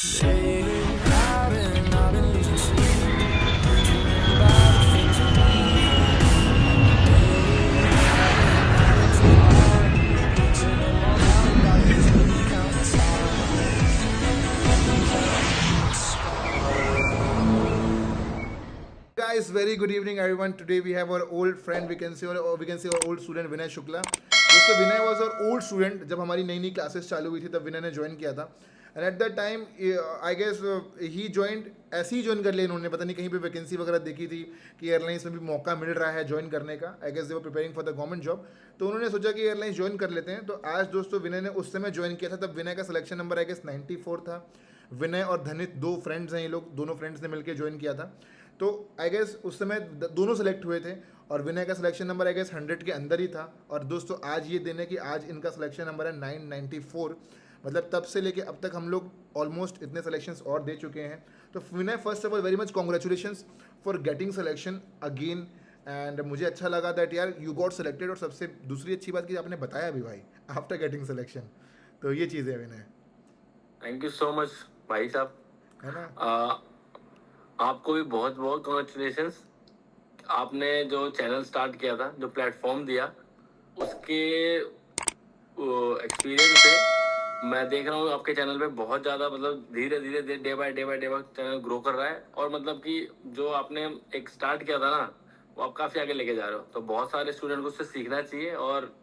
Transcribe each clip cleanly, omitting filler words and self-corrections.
Guys, very good evening, everyone. Today we have our old friend, we can say our old student Vinay Shukla. दोस्तों विनय was our old student. जब हमारी नई नई classes चालू हुई थी तब विनय ने ज्वाइन किया था. And at that time I guess he join ऐसे ही ज्वाइन कर लिया इन्होंने. पता नहीं कहीं पे वैकेंसी वगैरह देखी थी कि एयरलाइंस में भी मौका मिल रहा है ज्वाइन करने का. I guess they were preparing for the government job. तो उन्होंने सोचा कि एयरलाइंस ज्वाइन कर लेते हैं. तो आज दोस्तों विनय ने उस समय ज्वाइन किया था. तब विनय का सिलेक्शन नंबर आई गेस 94 था. विनय और धनित दो फ्रेंड्स हैं. ये लोग दोनों फ्रेंड्स ने मिलकर ज्वाइन किया था. तो आई गेस उस समय दोनों सेलेक्ट हुए थे और विनय का सिलेक्शन नंबर आई गेस 100 के अंदर ही था. और दोस्तों आज ये दिन है कि आज इनका सिलेक्शन नंबर है 994. मतलब तब से लेके अब तक हम लोग ऑलमोस्ट इतने सिलेक्शंस और दे चुके हैं. तो Vinay first of all very much congratulations for getting selection again. And मुझे अच्छा लगा दैट यार यू गॉट सेलेक्टेड. और सबसे दूसरी अच्छी बात कि आपने बताया भी भाई आफ्टर गेटिंग सिलेक्शन. तो ये चीज़ है विनय. थैंक यू सो मच भाई साहब. है ना. आपको भी बहुत बहुत कॉन्ग्रेचुलेशंस. आपने जो चैनल स्टार्ट किया था, जो प्लेटफॉर्म दिया, उसके एक्सपीरियंस से मैं देख रहा हूँ आपके चैनल पे बहुत ज़्यादा मतलब धीरे धीरे day by day channel grow कर रहा है. और मतलब कि जो आपने एक स्टार्ट किया था ना, वो आप काफ़ी आगे लेके जा रहे हो. तो बहुत सारे स्टूडेंट को उससे सीखना चाहिए और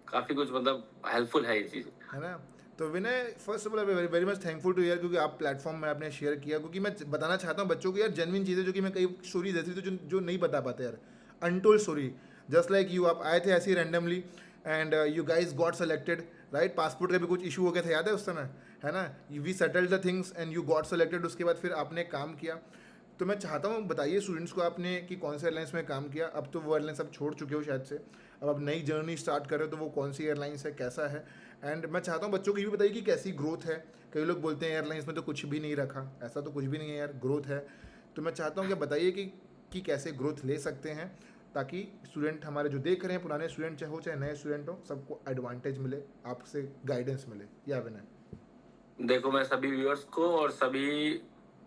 काफ़ी कुछ मतलब हेल्पफुल है ये चीज़. है ना. तो Vinay first of all very very much thankful to यार क्योंकि आप प्लेटफॉर्म में आपने शेयर किया. क्योंकि मैं बताना चाहता हूँ बच्चों को यार जेन्युइन चीज़ें जो कि मैं कई स्टोरीज ऐसी थी जो नहीं बता पाते यार. Untold story just like you. आप आए थे ऐसे ही randomly and you guys got selected right. Passport का भी कुछ इशू हो गया था याद है उस समय. है ना. We settled the things and you got selected. उसके बाद फिर आपने काम किया. तो मैं चाहता हूँ बताइए स्टूडेंट्स को आपने कि कौन से एयरलाइंस में काम किया. अब तो वो एयरलाइंस आप छोड़ चुके हो शायद से. अब आप नई जर्नी स्टार्ट कर रहे हो तो वो कौन सी एयरलाइंस है, कैसा है. एंड मैं चाहता हूँ बच्चों को ये भी बताइए कि कैसी ग्रोथ है. कई लोग बोलते हैं एयरलाइंस में तो कुछ भी नहीं रखा. ऐसा तो कुछ भी नहीं है यार, ग्रोथ है. तो मैं चाहता हूँ कि बताइए कि कैसे ग्रोथ ले सकते हैं ताकि स्टूडेंट हमारे जो देख रहे हैं पुराने स्टूडेंट चाहे नए स्टूडेंट हो सबको एडवांटेज मिले, आपसे गाइडेंस मिले. या विनय. देखो, मैं सभी व्यूअर्स को और सभी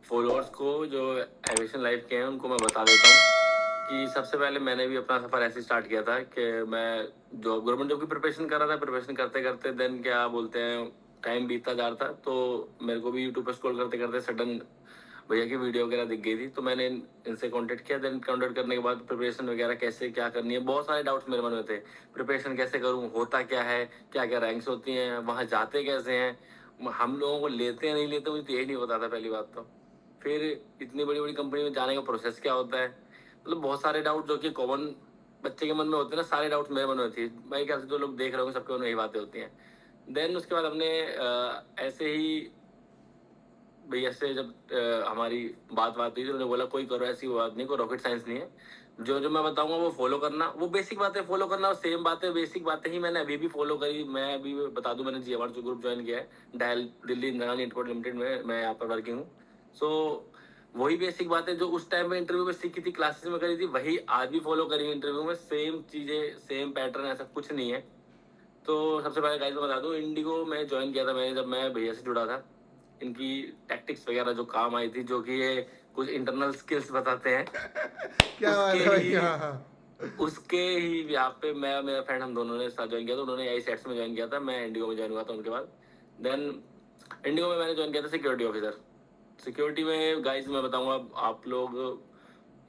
फॉलोअर्स को जो एविएशन लाइफ के हैं उनको मैं बता देता हूँ कि सबसे पहले मैंने भी अपना सफ़र ऐसे स्टार्ट किया था कि मैं जो गवर्नमेंट जॉब की प्रिपरेशन कर रहा था. प्रिपरेशन करते करते देन क्या बोलते हैं टाइम बीतता जा रहा था. तो मेरे को भी यूट्यूब पर स्क्रॉल करते करते सडन भैया की वीडियो वगैरह दिख गई थी. तो मैंने इनसे कांटेक्ट किया. देन कांटेक्ट करने के बाद प्रिपरेशन वगैरह कैसे क्या करनी है, बहुत सारे डाउट्स मेरे मन में थे. प्रिपरेशन कैसे करूँ, होता क्या है, क्या क्या रैंक्स होती हैं, वहाँ जाते कैसे हैं, हम लोगों को लेते हैं नहीं लेते, मुझे तो यही नहीं पता था पहली बात तो. फिर इतनी बड़ी बड़ी कंपनी में जाने का प्रोसेस क्या होता है, मतलब बहुत सारे डाउट जो कि कॉमन बच्चे के मन में होते हैं ना, सारे डाउट्स मेरे मन में थी. मैं ख्याल से जो लोग देख रहे होंगे सबके मन में यही बातें होती हैं. देन उसके बाद हमने ऐसे ही भैया से जब हमारी बात हुई तो उन्होंने बोला कोई करो, ऐसी बात नहीं, कोई रॉकेट साइंस नहीं है. जो जो मैं बताऊंगा वो फॉलो करना, वो बेसिक बातें फॉलो करना. और सेम बातें बेसिक बातें ही मैंने अभी भी फॉलो करी. मैं अभी बता दूं, मैंने जीएमआर जो ग्रुप ज्वाइन किया है, dial Delhi Indira Gandhi airport limited में मैं यहाँ पर वर्किंग हूँ. सो वही बेसिक बातें जो उस टाइम में इंटरव्यू में सीखी थी, क्लासेस में करी थी, वही आज भी फॉलो करी इंटरव्यू में. सेम चीजें, सेम पैटर्न, ऐसा कुछ नहीं है. तो सबसे पहले गाइस मैं बता दूं, इंडिगो में ज्वाइन किया था मैंने जब मैं भैया से जुड़ा था. इनकी टैक्टिक्स वगैरह जो काम आई थी, जो कि ये कुछ इंटरनल स्किल्स बताते हैं, क्या बात है भाई. हाँ हाँ. उसके ही यहाँ पे मैं और मेरा फ्रेंड हम दोनों ने साथ ज्वाइन किया था. उन्होंने आई सेट्स में ज्वाइन किया था, मैं इंडिगो में ज्वाइन हुआ था उनके बाद. देन इंडिगो में मैंने ज्वाइन किया था सिक्योरिटी ऑफिसर. सिक्योरिटी में गाइस मैं बताऊंगा, आप लोग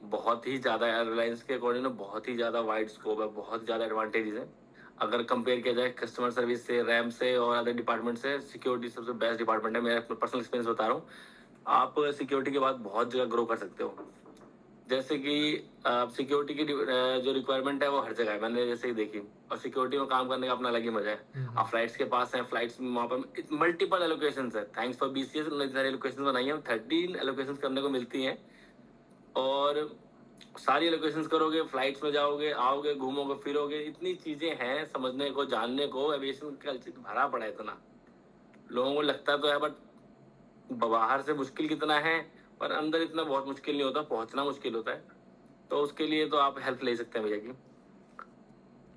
बहुत ही ज़्यादा एयरलाइंस के अकॉर्डिंग बहुत ही ज़्यादा वाइड स्कोप है, बहुत ज़्यादा एडवांटेजेस है. अगर कंपेयर किया जाए कस्टमर सर्विस से, रैम से और अदर डिपार्टमेंट से, सिक्योरिटी सबसे बेस्ट डिपार्टमेंट है. मेरा पर्सनल एक्सपीरियंस बता रहा हूँ. आप सिक्योरिटी के बाद बहुत जगह ग्रो कर सकते हो. जैसे कि सिक्योरिटी की जो रिक्वायरमेंट है वो हर जगह है, मैंने जैसे ही देखी. और सिक्योरिटी में काम करने का अपना अलग ही मजा है. आप फ्लाइट्स के पास हैं, फ्लाइट्स में वहाँ पर मल्टीपल एलोकेशन है. थैंक्स फॉर बीसीएस, उन्होंने इतनी सारी एलोकेशन बनाई है. 13 एलोकेशन करने को मिलती हैं और सारी लोकेशंस करोगे, फ्लाइट्स में जाओगे, आओगे, घूमोगे, फिरोगे. इतनी चीजें हैं समझने को, जानने को. एविएशन कल्चर भरा पड़ा है इतना. लोगों को लगता तो है बट बाहर से मुश्किल कितना है, पर अंदर इतना बहुत मुश्किल नहीं होता, पहुंचना मुश्किल होता है. तो उसके लिए तो आप हेल्प ले सकते हैं भैया की.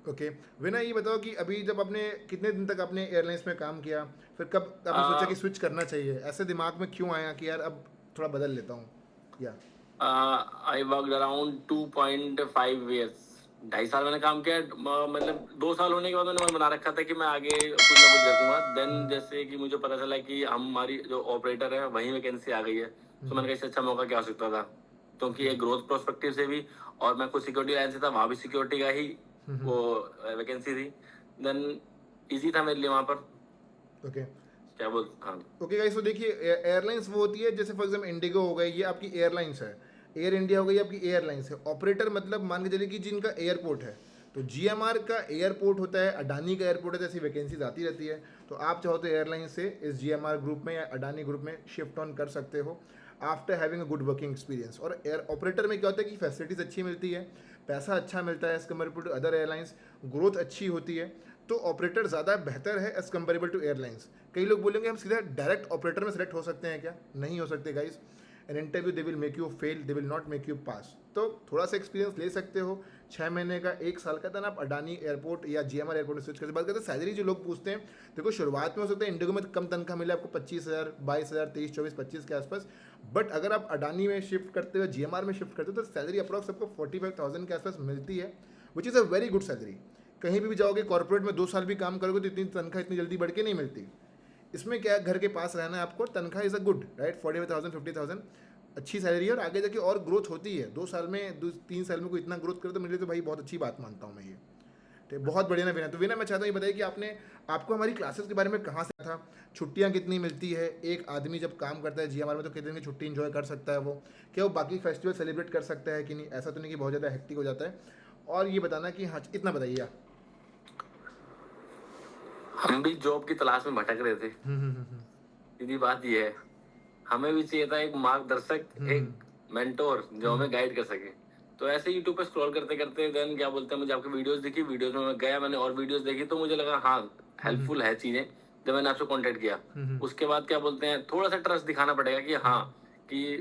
ओके, विनय ये बताओ कि अभी जब आपने कितने दिन तक आपने एयरलाइंस में काम किया, फिर कब आपने सोचा कि स्विच करना चाहिए, ऐसे दिमाग में क्यों आया कि यार अब थोड़ा बदल लेता हूँ, या आई वर्क अराउंड 2.5 years, 2.5 साल मैंने काम किया। मतलब 2 साल होने के बाद मैंने मन बना रखा था कि मैं आगे कुछ ना कुछ देखूंगा। देन जैसे कि मुझे पता चला कि हमारी जो ऑपरेटर है वहीं वैकेंसी आ गई है, तो मैंने कहा इससे अच्छा मौका क्या हो सकता था, क्योंकि एक ग्रोथ प्रोस्पेक्टिव से भी, और मैं खुद सिक्योरिटी लाइन से था, वहाँ भी सिक्योरिटी का ही वो वैकेंसी थी। देन इजी था मेरे लिए वहाँ पर, ओके क्या बोल, हाँ। ओके गाइस, तो देखिए एयरलाइंस वो होती है, जैसे फॉर एग्जाम्पल इंडिगो हो गई, ये आपकी एयरलाइंस है, एयर इंडिया हो गई आपकी एयरलाइंस है। ऑपरेटर मतलब मान के चलिए कि जिनका एयरपोर्ट है, तो जीएमआर का एयरपोर्ट होता है, अडानी का एयरपोर्ट है, जैसी वैकेंसीज आती रहती है। तो आप चाहो तो एयरलाइन से इस जीएमआर ग्रुप में या अडानी ग्रुप में शिफ्ट ऑन कर सकते हो after having a good working experience. और एयर ऑपरेटर में क्या होता है कि फैसिलिटीज़ अच्छी मिलती है, पैसा अच्छा मिलता है as comparable to other airlines, growth अच्छी होती है, तो ऑपरेटर ज़्यादा बेहतर है एज़ कम्पेरेबल टू एयरलाइंस। कई लोग बोलेंगे हम सीधा डायरेक्ट ऑपरेटर में सेलेक्ट हो सकते हैं क्या? नहीं हो सकते guys. An interview they will make you fail, they will not make you pass. तो थोड़ा सा एक्सपीरियंस ले सकते हो, 6 महीने का, 1 साल का, देन आप अडानी एयरपोर्ट या जीएमआर एयरपोर्ट में स्विच करते। बात करते हैं सैलरी, जो लोग पूछते हैं, देखो शुरुआत में हो सकता है इंडिगो में कम तनख्वाह मिले आपको, 25,000, 22,000, 23, 24, 25 के आसपास। बट अगर आप अडानी में शिफ्ट करते हो, जीएमआर में शिफ्ट करते हो, तो सैलरी अप्रॉक्स आपको 45,000 के आसपास मिलती है, which is a very good salary. कहीं भी जाओगे कॉर्पोरेट में 2 साल भी काम करोगे तो इतनी तनख्वाह इतनी जल्दी बढ़ के नहीं मिलती। इसमें क्या है, घर के पास रहना है आपको, तनख्वाह इज़ अ गुड, राइट, 45,000, 50,000 अच्छी सैलरी है, और आगे जाके और ग्रोथ होती है। 2 साल में, 3 साल में कोई इतना ग्रोथ करे तो मेरे लिए तो भाई बहुत अच्छी बात मानता हूँ मैं ये। तो बहुत बढ़िया ना विनय। तो विनय मैं चाहता हूँ ये बताइए कि आपको हमारी क्लासेस के बारे में कहाँ से था, छुट्टियाँ कितनी मिलती है, एक आदमी जब काम करता है जीएमआर में तो कितने दिन की छुट्टी इंजॉय कर सकता है वो, क्या वो बाकी फेस्टिवल सेलिब्रेट कर सकता है कि नहीं, ऐसा तो नहीं कि बहुत ज़्यादा हेक्टिक हो जाता है। और ये बताना कि हाँ, इतना बताइए आप। हम भी जॉब की तलाश में भटक रहे थे, सीधी बात ये है। हमें भी चाहिए था एक मार्गदर्शक, एक मेंटोर जो हमें गाइड कर सके। तो ऐसे यूट्यूब पे स्क्रॉल करते करते देन क्या बोलते हैं, मुझे आपकी वीडियोस दिखी, वीडियोस में मैं गया, मैंने और वीडियोस देखी, तो मुझे लगा हाँ हेल्पफुल है चीजें। जब मैंने आपसे कांटेक्ट किया, उसके बाद क्या बोलते हैं, थोड़ा सा ट्रस्ट दिखाना पड़ेगा कि हाँ, कि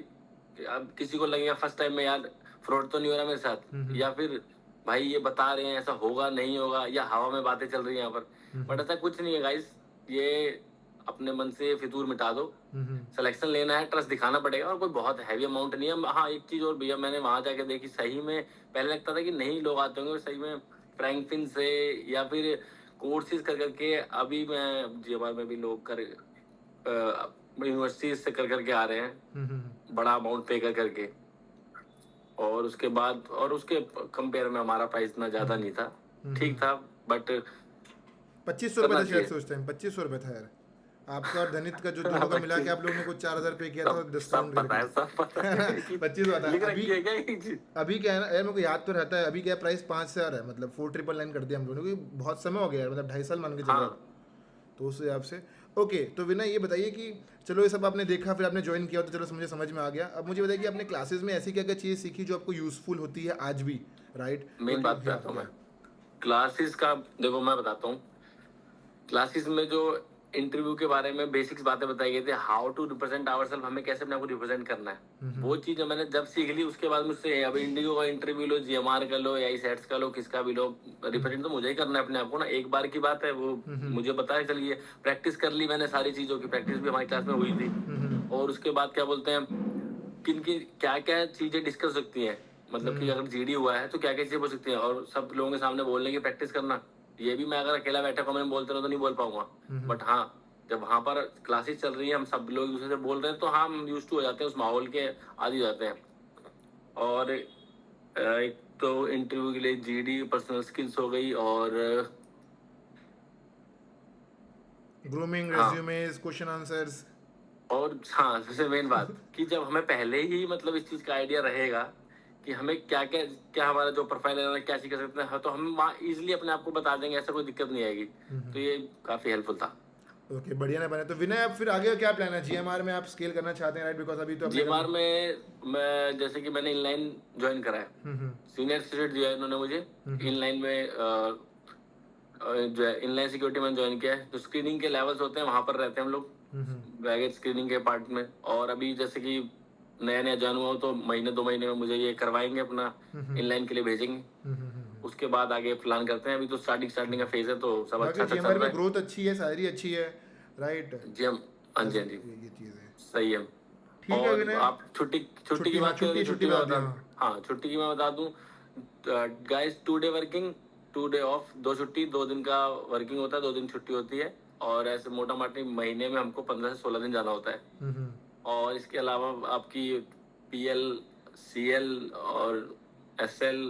अब किसी को लगेगा फर्स्ट टाइम में यार फ्रॉड तो नहीं हो रहा मेरे साथ, या फिर भाई ये बता रहे हैं ऐसा होगा नहीं होगा, या हवा में बातें चल रही है यहाँ पर। बट ऐसा कुछ नहीं है गाइस, ये अपने मन से फितूर मिटा दो। सिलेक्शन लेना है, ट्रस्ट दिखाना पड़ेगा, और कोई बहुत हैवी अमाउंट नहीं है। हाँ एक चीज और भैया, मैंने वहां जाके देखी, सही में पहले लगता था कि नहीं लोग आते होंगे, सही में फ्रैंकफिन से या फिर कोर्सेज कर करके, अभी मैं जीएमआर में भी लोग कर यूनिवर्सिटीज से कर करके आ रहे हैं, बड़ा अमाउंट पे कर करके। और उसके बाद, और उसके कंपेयर में हमारा प्राइस इतना ज्यादा नहीं था, ठीक था, बट 2500 रुपये करना था शायद चाहिए। से उस टाइम, 2500 रुपये था यार आपका और धनित का, जो दोनों का मिला के आप लोगों ने कुछ 4,000 पे किया था सब सब डिस्काउंट पता करके। है, सब पता है कि 2500 था लिख अभी। रखी है क्या ये चीज? अभी क्या है ना यार, मेरे को याद तो रहता है, अभी क्या प्राइस 5,000 है, मतलब 4,999 कर दिया हम लोगों ने, क्योंकि बहुत समय हो गया यार, मतलब 2.5 साल मान के चलो आप। हाँ, तो उस हिसाब से ओके। तो विनय ये बताइए कि चलो ये सब आपने देखा, फिर आपने ज्वाइन किया, तो चलो मुझे समझ में आ गया। अब मुझे बताइए कि आपने क्लासेस में ऐसी क्या क्या चीज़ सीखी जो आपको यूजफुल होती है आज भी, राइट? मेन बात पे आता हूँ मैं। क्लासेस का देखो, मैं बताता हूँ। क्लासेस में जो इंटरव्यू के बारे में बेसिक्स बातें बताई गई थी, हाउ टू रिप्रेजेंट आवरसेल्फ, हमें कैसे अपने आप को रिप्रेजेंट करना है, वो चीज मैंने जब सीख ली, उसके बाद मुझसे अब इंडिगो का इंटरव्यू लो, जीएमआर का लो, या सेट्स का लो, किसका भी लो, रिप्रेजेंट तो मुझे ही करना है अपने आप को ना। एक बार की बात है वो, मुझे पता है, चलिए प्रैक्टिस कर ली मैंने, सारी चीजों की प्रैक्टिस भी हमारी क्लास में हुई थी। और उसके बाद क्या बोलते हैं, किन की क्या क्या चीजें डिस्कस सकती हैं, मतलब कि अगर जीडी हुआ है तो क्या क्या चीजें बोल सकती हैं, और सब लोगों के सामने बोलने की प्रैक्टिस करना। ये भी मैं अगर अकेला बैठा कमरे में बोलते रहो तो नहीं बोल पाऊंगा। बट हाँ, जब वहां पर क्लासेस चल रही है, हम सब लोग एक दूसरे से बोल रहे हैं, तो हाँ हम यूज टू हो जाते हैं, उस माहौल के आदी हो जाते हैं। और एक तो इंटरव्यू के लिए जीडी, पर्सनल स्किल्स हो गई, और ग्रूमिंग, हाँ, रेज्यूमेस, क्वेश्चन आंसर्स। और हाँ सबसे मेन बात कि जब हमें पहले ही मतलब इस चीज का आइडिया रहेगा कि हमें क्या क्या क्या हमारा जो प्रोफाइल है क्या चीज कर सकते हैं, तो हम इजिली अपने आप को बता देंगे, ऐसा कोई दिक्कत नहीं आएगी। तो ये काफी हेल्पफुल था। ओके, बढ़िया ना बने। तो विनय आप फिर आगे का क्या प्लान है, जीएमआर में आप स्केल करना चाहते हैं, राइट? बिकॉज अभी तो अपने जीएमआर में मैं, जैसे कि मैंने इनलाइन ज्वाइन करा है, सीनियर एसोसिएट दिया है इन्होंने मुझे। इनलाइन में जो है इनलाइन सिक्योरिटी मैंने ज्वाइन किया है, जो स्क्रीनिंग के लेवल्स होते हैं वहां पर रहते हैं हम लोग, बैगेज स्क्रीनिंग के पार्ट में। और अभी जैसे कि नया नया ज्वाइन हुआ हूं, तो महीने 2 महीने में मुझे ये करवाएंगे, अपना इनलाइन के लिए भेजेंगे। उसके बाद आगे प्लान करते हैं। अभी तो स्टार्टिंग का फेज है, तो सब बाकी अच्छा अच्छा चल GMR रहा में ग्रोथ अच्छी है, सैलरी अच्छी है, राइट? है जी। हम हाँ जी, हाँ जी, ये चीज़ है। सही है। ठीक है और विनय। आप छुट्टी छुट्टी की छुट्टी, हाँ बात करें छुट्टी तो छुट्टी छुट्टी मैं बता दी, बता, हाँ। हाँ छुट्टी की मैं बता दूं, guys 2 day working, 2 day of, 2 छुट्टी, 2 दिन का वर्किंग होता है, 2 दिन छुट्टी होती है। और ऐसे मोटा मोटी महीने में हमको 15 से 16 दिन जाना होता है। हम्म। और इसके अलावा आपकी PL, CL और SL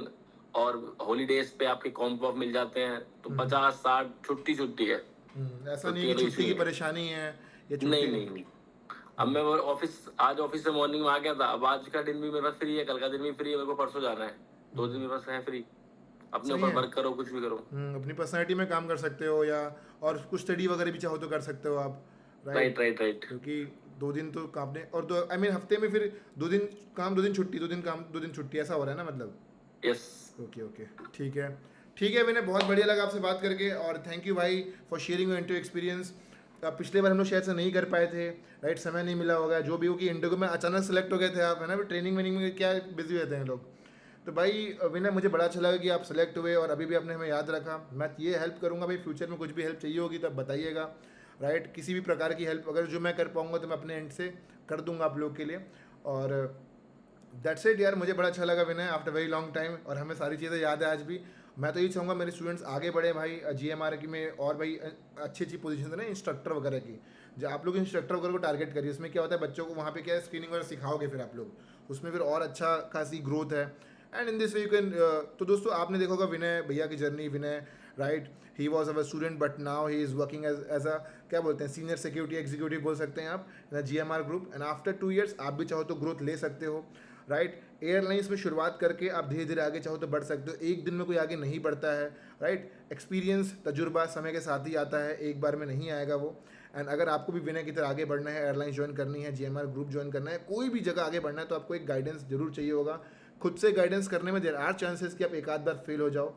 और हॉलीडेज पे आपके कॉम्प ऑफ मिल जाते हैं, तो 50-60 छुट्टी छुट्टी है। ऐसा नहीं छुट्टी है का कि तो छुट्टी इशू की नहीं है। परेशानी है या नहीं छुट्टी। नहीं नहीं। अब मैं वो आज ऑफिस से मॉर्निंग में आ गया था, अब आज का दिन भी मेरे पास फ्री है, कल का दिन भी फ्री है, मेरे को परसों जाना है, 2 दिन मेरे पास है फ्री। अपने सही ऊपर है। वर्क करो, कुछ भी करो। अपनी पर्सनैलिटी में काम कर सकते हो, या और कुछ स्टडी वगैरह भी चाहो तो कर सकते हो आप, राइट? Right right right. क्योंकि 2 दिन तो काम ने, और 2 आई मीन हफ्ते में फिर 2 दिन काम, 2 दिन छुट्टी, 2 दिन काम, 2 दिन छुट्टी, ऐसा हो रहा है ना मतलब? यस। ओके ओके, ठीक है। ठीक है मैंने बहुत बढ़िया लगा आपसे बात करके, और थैंक यू भाई for sharing your interview experience. पिछले बार हम लोग शायद से नहीं कर पाए थे, राइट? समय नहीं मिला होगा, जो भी हो, कि इंटरव्यू में अचानक सेलेक्ट हो गए थे आप, है ना? ट्रेनिंग वेनिंग में क्या बिजी रहते हैं लोग। तो भाई विनय, मुझे बड़ा अच्छा लगा कि आप सेलेक्ट हुए और अभी भी आपने हमें याद रखा। मैं ये हेल्प करूँगा भाई, फ्यूचर में कुछ भी हेल्प चाहिए होगी तो आप बताइएगा, राइट? किसी भी प्रकार की हेल्प अगर जो मैं कर पाऊँगा तो मैं अपने एंड से कर दूंगा आप लोग के लिए। और दैट्स इट यार, मुझे बड़ा अच्छा लगा विनय, आफ्टर वेरी लॉन्ग टाइम, और हमें सारी चीज़ें याद है आज भी। मैं तो यही चाहूँगा मेरे स्टूडेंट्स आगे बढ़े भाई GMR की में, और भाई अच्छी अच्छी पोजीशन है ना इंस्ट्रक्टर वगैरह की, जो आप लोग इंस्ट्रक्टर वगैरह को टारगेट करिए। उसमें क्या होता है, बच्चों को वहाँ पे क्या है, स्क्रीनिंग वगैरह सिखाओगे फिर आप लोग, उसमें फिर और अच्छा खासी ग्रोथ है। And in this way you can, तो दोस्तों आपने देखा होगा विनय भैया की journey. Vinay, right, he was our student but now he is working as a, क्या बोलते हैं, सीनियर सिक्योरिटी एग्जीक्यूटिव बोल सकते हैं आप, GMR group. And after 2 years आप भी चाहो तो ग्रोथ ले सकते हो, राइट? एयरलाइंस में शुरुआत करके आप धीरे धीरे आगे चाहो तो बढ़ सकते हो। एक दिन में कोई आगे नहीं बढ़ता है, राइट? एक्सपीरियंस, तजुर्बा समय के साथ ही आता है, एक बार में नहीं आएगा वो। एंड अगर आपको भी विनय की तरह आगे बढ़ना है, एयरलाइंस ज्वाइन करनी है, GMR ग्रुप ज्वाइन करना है, कोई भी जगह आगे बढ़ना है, तो आपको एक गाइडेंस जरूर चाहिए होगा। खुद से गाइडेंस करने में देर आर चांसेस कि आप एक आध बार फेल हो जाओ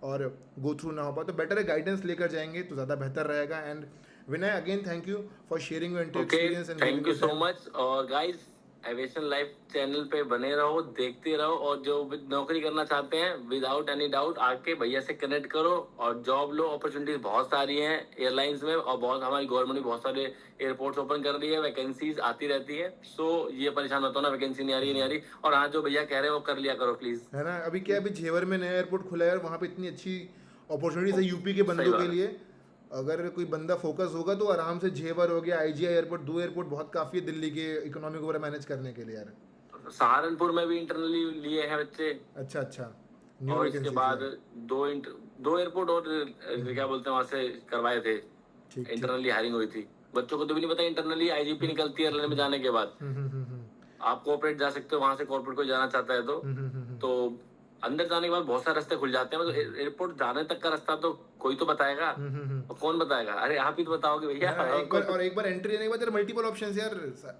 और गो थ्रू ना हो पाए, तो बेटर है गाइडेंस लेकर जाएंगे तो ज़्यादा बेहतर रहेगा। And Vinay, again thank you for sharing your inter okay, experience and giving thank you your so time. Much. और गाइस, एविएशन लाइफ चैनल पे बने रहो, देखते रहो, और जो नौकरी करना चाहते हैं विदाउट एनी डाउट आके भैया से कनेक्ट करो और जॉब लो। अपॉर्चुनिटीज बहुत सारी हैं एयरलाइंस में, और बहुत हमारी गवर्नमेंट भी बहुत सारे एयरपोर्ट्स ओपन कर रही है, वैकेंसीज आती रहती है। सो ये परेशान मत होना, वैकेंसी नहीं आ रही, नहीं आ रही। और हाँ, जो भैया कह रहे हैं वो कर लिया करो प्लीज। है ना? अभी क्या, अभी झेवर में नया एयरपोर्ट खुला है और वहाँ पे इतनी अच्छी अपॉर्चुनिटीज है यूपी के सही बंदों के बात लिए। अगर कोई बंदा फोकस होगा तो आराम से झेवर हो गया, IGI एयरपोर्ट, 2 एयरपोर्ट बहुत काफ़ी है दिल्ली के इकोनॉमी को मैनेज करने के लिए यार। है। सहारनपुर में भी इंटरनली लिए हैं बच्चे। अच्छा अच्छा, न्यू और इसके वैकेंसीज बाद है। 2 एयरपोर्ट और क्या बोलते हैं वहां से करवाए थे, ठीक ठीक। इंटरनली हायरिंग हुई थी। बच्चों को तो भी नहीं पता, इंटरनली IGP निकलती है एयरलाइन में जाने के बाद। आप कॉर्पोरेट जा सकते हो, वहां से कॉर्पोरेट को जाना चाहता है तो अंदर जाने के बाद बहुत सारे रास्ते खुल जाते हैं, मतलब एयरपोर्ट जाने तक का रास्ता तो कोई तो बताएगा, और कौन बताएगा? अरे आप ही तो बताओगे भैया। हाँ, एक बार एंट्री लेने के बाद यार मल्टीपल ऑप्शंस यार,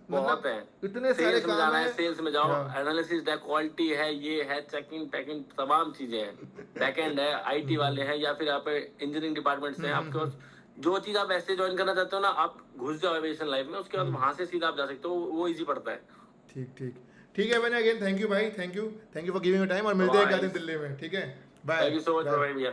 बहुत मतलब है। इतने सारे सेल्स में काम जाना है। है, सेल्स में जाओ, हाँ। एनालिसिस है, क्वालिटी है, ये है, चेकिंग पैकिंग तमाम चीजें हैं, बैकएंड है, IT वाले हैं, या फिर आप इंजीनियरिंग डिपार्टमेंट से हैं, आपके पास जो चीज आप ऐसे ज्वाइन करना चाहते हो ना, आप घुस जाओ एविएशन लाइफ में, उसके बाद वहां से सीधा आप जा सकते हो, वो इजी पड़ता है। ठीक ठीक। ठीक है मैंने, अगेन थैंक यू भाई, thank you for giving your time, और मिलते हैं एक आध दिन दिल्ली में, ठीक है? Bye thank you so much bye. भैया।